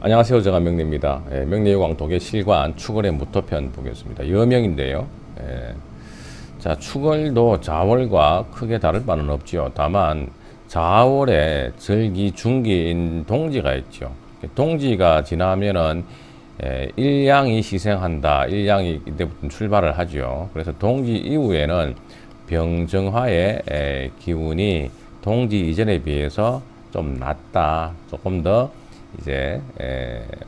안녕하세요. 제가 명리입니다. 명리유광 독의 실관 축월의 무토편 보겠습니다. 여명인데요. 자, 축월도 자월과 크게 다를 바는 없죠. 다만 자월에 절기, 중기인 동지가 있죠. 동지가 지나면은 일양이 희생한다. 일양이 이때부터 출발을 하죠. 그래서 동지 이후에는 병정화의 기운이 동지 이전에 비해서 좀 낮다. 조금 더 이제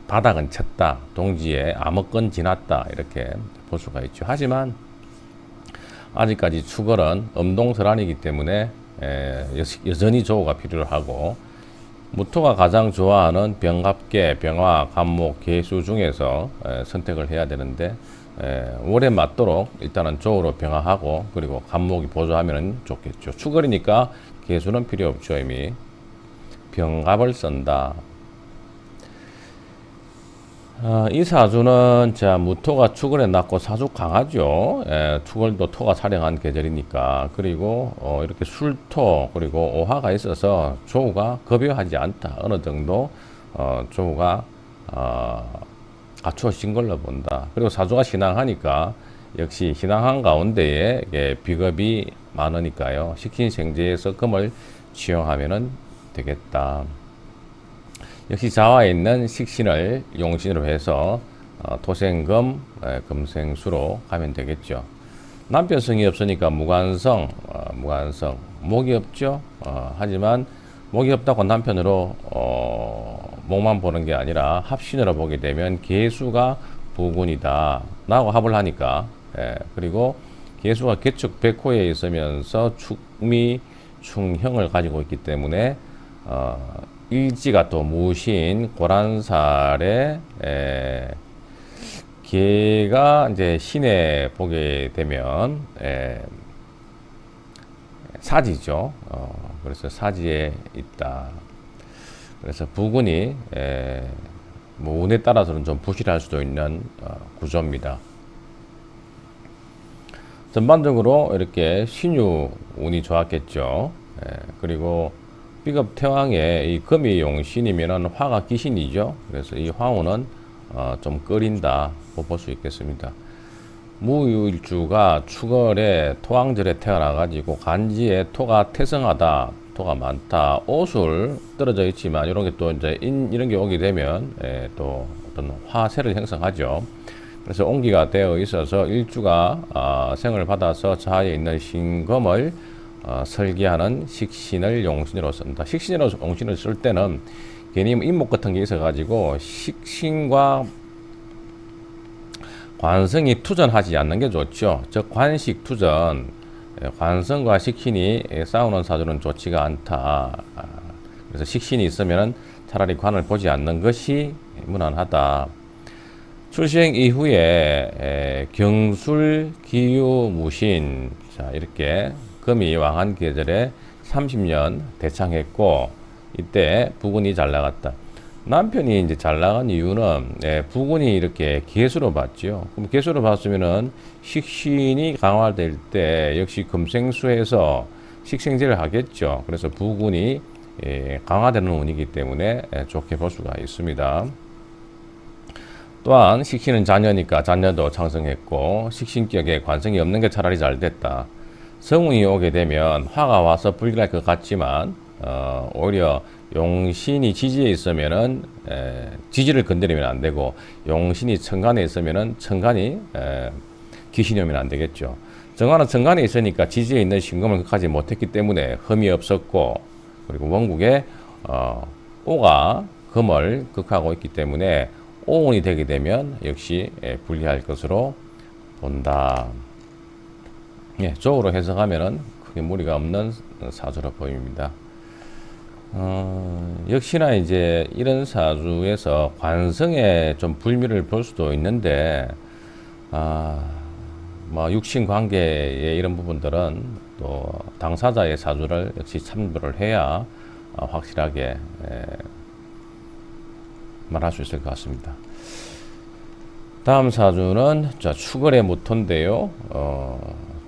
바닥은 쳤다. 동지에 암흑건 지났다. 이렇게 볼 수가 있죠. 하지만 아직까지 축월은 음동설한이기 때문에 여전히 조우가 필요하고, 무토가 가장 좋아하는 병갑계, 병화, 간목, 계수 중에서 선택을 해야 되는데, 월에 맞도록 일단은 조우로 병화하고, 그리고 간목이 보조하면 좋겠죠. 축월이니까 계수는 필요 없죠. 이미 병갑을 쓴다. 이 사주는 자 무토가 축월에 났고 사주 강하죠. 축월도 토가 사령한 계절이니까. 그리고 이렇게 술토 그리고 오화가 있어서 조우가 급여하지 않다. 어느 정도 조우가 갖추어진 걸로 본다. 그리고 사주가 신앙하니까 역시 신앙한 가운데에 비겁이 많으니까요. 식신생재에서 금을 취용하면 되겠다. 역시 자화에 있는 식신을 용신으로 해서 토생금, 금생수로 가면 되겠죠. 남편성이 없으니까 무관성, 목이 없죠. 하지만 목이 없다고 남편으로 목만 보는 게 아니라 합신으로 보게 되면 계수가 부군이다 라고 합을 하니까, 그리고 계수가 개축 백호에 있으면서 축미, 충형을 가지고 있기 때문에 일지가 또 무신 고란살에 개가 이제 신에 보게 되면 사지죠. 그래서 사지에 있다. 그래서 부군이 뭐 운에 따라서는 좀 부실할 수도 있는 구조입니다. 전반적으로 이렇게 신유 운이 좋았겠죠. 그리고 비겁 태왕에 이 금이 용신이면은 화가 기신이죠. 그래서 이 화운은 좀 끓인다 볼 수 있겠습니다. 무일주가 축월에 토왕절에 태어나 가지고 간지에 토가 태성하다, 토가 많다, 오술 떨어져 있지만 이런 게 또 이제 이런 게 오게 되면 또 어떤 화세를 형성하죠. 그래서 온기가 되어 있어서 일주가 생을 받아서 자하에 있는 신금을 설계하는 식신을 용신으로 쓴다. 식신으로 용신을 쓸 때는 괜히 인목 같은 게 있어가지고 식신과 관성이 투전하지 않는 게 좋죠. 즉 관식 투전, 관성과 식신이 싸우는 사주는 좋지가 않다. 그래서 식신이 있으면 차라리 관을 보지 않는 것이 무난하다. 출생 이후에 경술, 기유, 무신, 자 이렇게 금이 왕한 계절에 30년 대창했고, 이때 부군이 잘 나갔다. 남편이 이제 잘 나간 이유는 부군이 이렇게 계수로 봤죠. 그럼 계수로 봤으면은 식신이 강화될 때 역시 금생수에서 식생제를 하겠죠. 그래서 부군이 강화되는 운이기 때문에 좋게 볼 수가 있습니다. 또한 식신은 자녀니까 자녀도 창성했고, 식신격에 관성이 없는 게 차라리 잘 됐다. 성운이 오게 되면 화가 와서 불길할 것 같지만 오히려 용신이 지지에 있으면은 지지를 건드리면 안 되고, 용신이 천간에 있으면은 천간이 귀신이 오면 안 되겠죠. 정화는 천간에 있으니까 지지에 있는 신금을 극하지 못했기 때문에 흠이 없었고, 그리고 원국에 오가 금을 극하고 있기 때문에 오운이 되게 되면 역시 불리할 것으로 본다. 조우로 해석하면은 크게 무리가 없는 사주로 보입니다. 역시나 이제 이런 사주에서 관성에 좀 불미를 볼 수도 있는데, 뭐 육신 관계의 이런 부분들은 또 당사자의 사주를 역시 참고를 해야 확실하게 말할 수 있을 것 같습니다. 다음 사주는 자 축월의 무토인데요.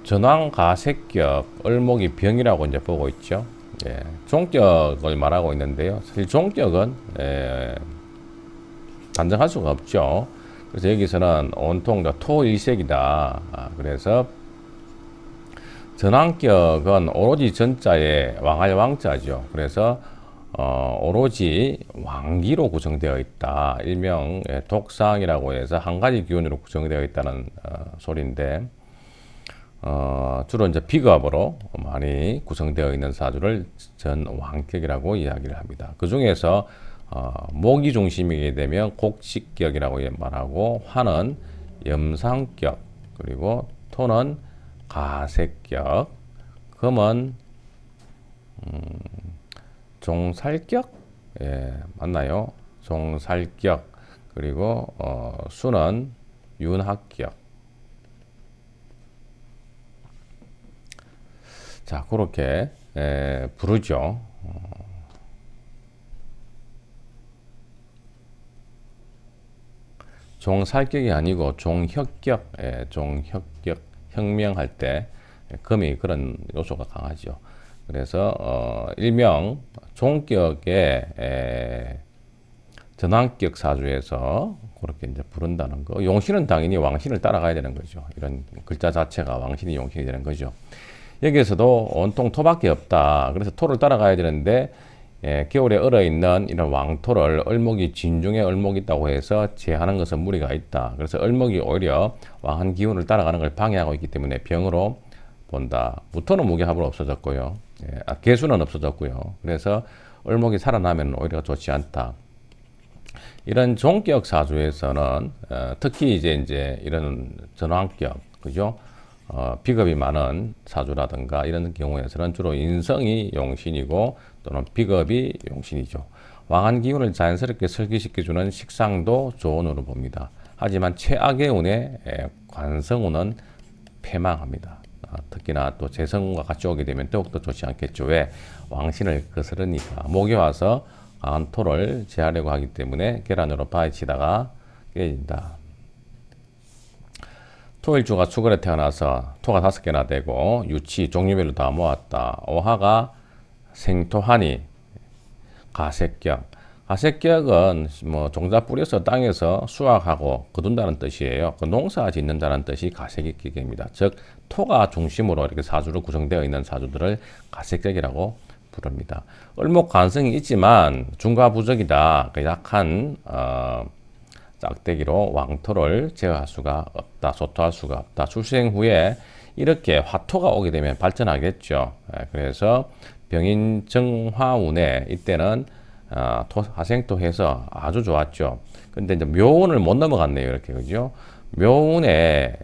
전왕가색격, 을목이 병이라고 이제 보고 있죠. 종격을 말하고 있는데요. 사실 종격은 단정할 수가 없죠. 그래서 여기서는 온통 토일색이다. 그래서 전왕격은 오로지 전자에 왕할 왕자죠. 그래서 오로지 왕기로 구성되어 있다. 일명 독상이라고 해서 한 가지 기운으로 구성되어 있다는 소리인데, 주로 이제 비겁으로 많이 구성되어 있는 사주를 전왕격이라고 이야기를 합니다. 그 중에서 목이 중심이게 되면 곡식격이라고 말하고, 화는 염상격, 그리고 토는 가색격, 금은 종살격, 예, 맞나요? 종살격, 그리고 수는 윤학격. 자, 그렇게 부르죠. 종살격이 아니고 종혁격, 종혁격, 혁명할 때 금이 그런 요소가 강하죠. 그래서 일명 종격의 전왕격 사주에서 그렇게 이제 부른다는 거. 용신은 당연히 왕신을 따라가야 되는 거죠. 이런 글자 자체가 왕신이 용신이 되는 거죠. 여기에서도 온통 토밖에 없다. 그래서 토를 따라가야 되는데, 겨울에 얼어있는 이런 왕토를 을목이 진중에 을목이 있다고 해서 제하는 것은 무리가 있다. 그래서 을목이 오히려 왕한 기운을 따라가는 걸 방해하고 있기 때문에 병으로 본다. 무토는 무게합으로 없어졌고요. 개수는 없어졌고요. 그래서 을목이 살아나면 오히려 좋지 않다. 이런 종격 사주에서는 특히 이제 이런 전왕격, 그죠? 비겁이 많은 사주라든가 이런 경우에서는 주로 인성이 용신이고 또는 비겁이 용신이죠. 왕한 기운을 자연스럽게 설기시켜주는 식상도 조언으로 봅니다. 하지만 최악의 운에 관성운은 패망합니다. 특히나 또 재성운과 같이 오게 되면 더욱더 좋지 않겠죠. 왜? 왕신을 거스르니까. 목이 와서 강한 토를 제하려고 하기 때문에 계란으로 파헤치다가 깨진다. 토일주가 수월에 태어나서 토가 5개나 되고 유치 종류별로 다 모았다. 오하가 생토하니 가색격. 가색격은 뭐 종자 뿌려서 땅에서 수확하고 거둔다는 뜻이에요. 그 농사 짓는다는 뜻이 가색격입니다. 즉 토가 중심으로 이렇게 사주로 구성되어 있는 사주들을 가색격이라고 부릅니다. 을목 관성이 있지만 중과부적이다. 약한 짝대기로 왕토를 제어할 수가 없다. 소토할 수가 없다. 출생 후에 이렇게 화토가 오게 되면 발전하겠죠. 그래서 병인 정화운에 이때는 화생토해서 아주 좋았죠. 근데 이제 묘운을 못 넘어갔네요. 이렇게, 그죠? 묘운에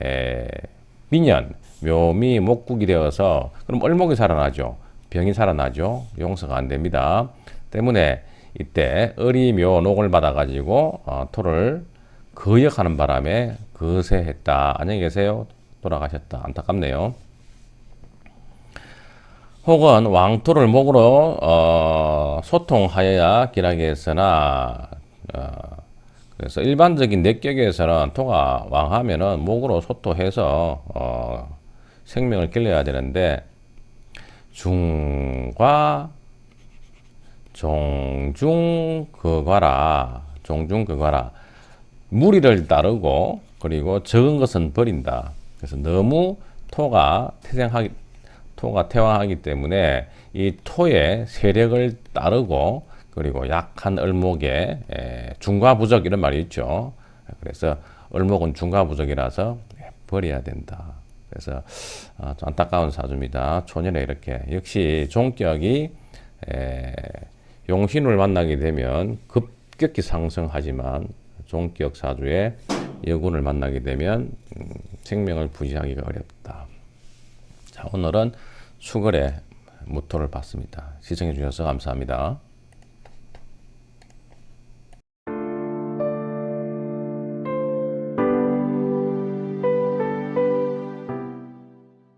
민년, 묘미 목국이 되어서 그럼 을목이 살아나죠. 병이 살아나죠. 용서가 안 됩니다. 때문에 이때 을이 묘녹을 받아가지고 토를 거역하는 바람에 거세했다. 안녕히 계세요. 돌아가셨다. 안타깝네요. 혹은 왕토를 목으로 소통하여야 길하겠으나 그래서 일반적인 내격에서는 토가 왕하면은 목으로 소토해서 생명을 길러야 되는데 중과 종중거과라. 종중거과라. 무리를 따르고 그리고 적은 것은 버린다. 그래서 너무 토가 태왕하기 때문에 이 토의 세력을 따르고 그리고 약한 을목의 중과부적 이런 말이 있죠. 그래서 을목은 중과부적이라서 버려야 된다. 그래서 좀 안타까운 사주입니다. 초년에 이렇게 역시 종격이 용신을 만나게 되면 급격히 상승하지만 종격 사주의 여군을 만나게 되면 생명을 부지하기가 어렵다. 자, 오늘은 수걸의 무토를 봤습니다. 시청해 주셔서 감사합니다.